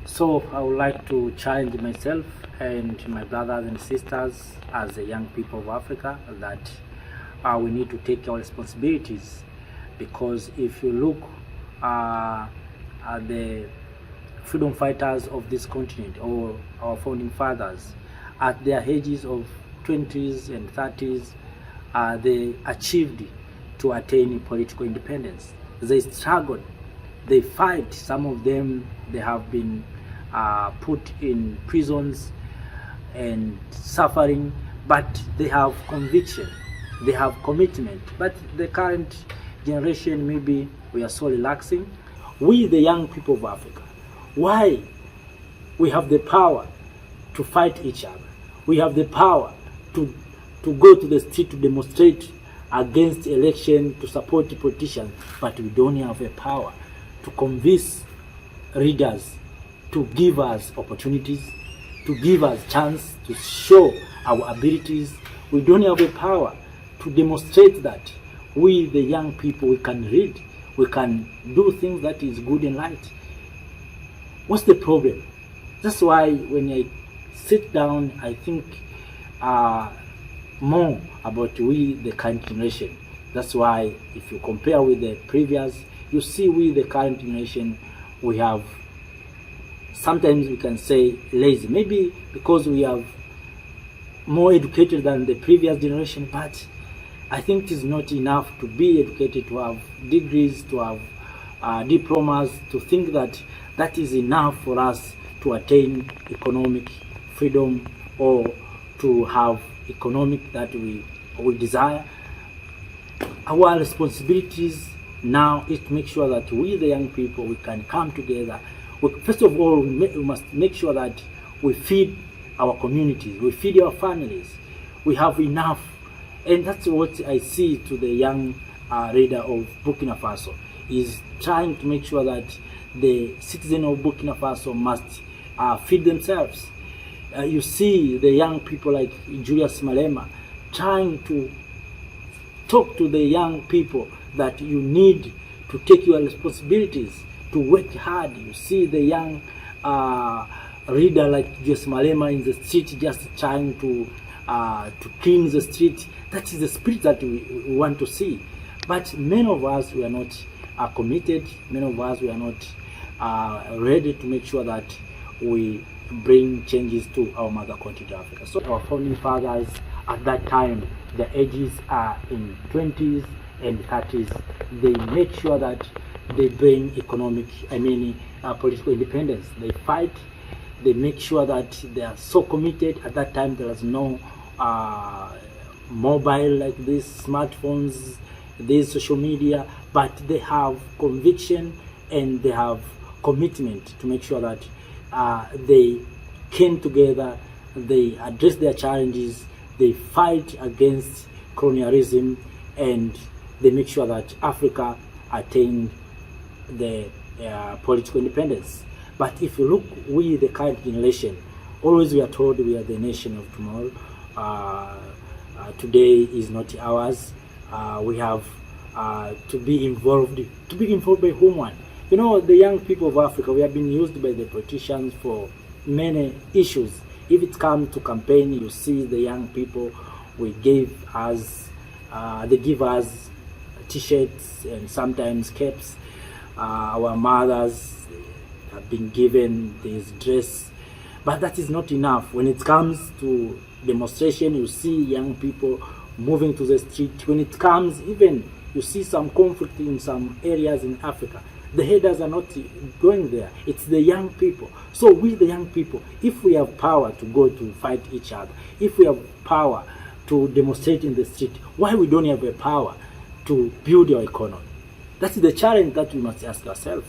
So I would like to challenge myself and my brothers and sisters as the young people of Africa that we need to take our responsibilities, because if you look at the freedom fighters of this continent, or our founding fathers, at their ages of 20s and 30s, they achieved to attain political independence. They struggled, they fight. Some of them, they have been put in prisons and suffering, but they have conviction, they have commitment. But the current generation, maybe we are so relaxing. We, the young people of Africa, why? We have the power to fight each other. We have the power to go to the street to demonstrate against election, to support the politicians, but we don't have the power to convince readers to give us opportunities, to give us chance to show our abilities. We don't have the power to demonstrate that we, the young people, we can read, we can do things that is good and right. What's the problem? That's why when I sit down, I think more about we, the current generation. That's why if you compare with the previous, you see we, the current generation, we have, sometimes we can say, lazy. Maybe because we have more educated than the previous generation, but I think it is not enough to be educated, to have degrees, to have diplomas, to think that that is enough for us to attain economic freedom or to have economic that we desire. Our responsibilities now is to make sure that we, the young people, we can come together. First of all, we must make sure that we feed our communities, we feed our families, we have enough. And that's what I see to the young leader of Burkina Faso, is trying to make sure that the citizen of Burkina Faso must feed themselves. You see the young people like Julius Malema trying to talk to the young people that you need to take your responsibilities, to work hard. You see the young reader like Julius Malema in the street just trying to clean the street. That is the spirit that we want to see. But many of us, we are not committed. Many of us, we are not ready to make sure that we bring changes to our mother country, Africa. So our founding fathers at that time, their ages are in 20s and 30s. They make sure that they bring political independence. They fight. They make sure that they are so committed. At that time, there was no mobile like this, smartphones, this social media, but they have conviction and they have commitment to make sure that they came together, they address their challenges, they fight against colonialism, and they make sure that Africa attained the political independence. But if you look, we, the current generation, always we are told we are the nation of tomorrow. Today is not ours. We have to be involved. To be involved by whom? You know, the young people of Africa, we have been used by the politicians for many issues. If it comes to campaign, you see the young people, they give us t-shirts and sometimes caps. Our mothers have been given this dress, but that is not enough. When it comes to demonstration, you see young people moving to the street. When it comes, even you see some conflict in some areas in Africa, the headers are not going there. It's the young people. So we, the young people, if we have power to go to fight each other, if we have power to demonstrate in the street, why we don't have the power to build our economy? That's the challenge that we must ask ourselves.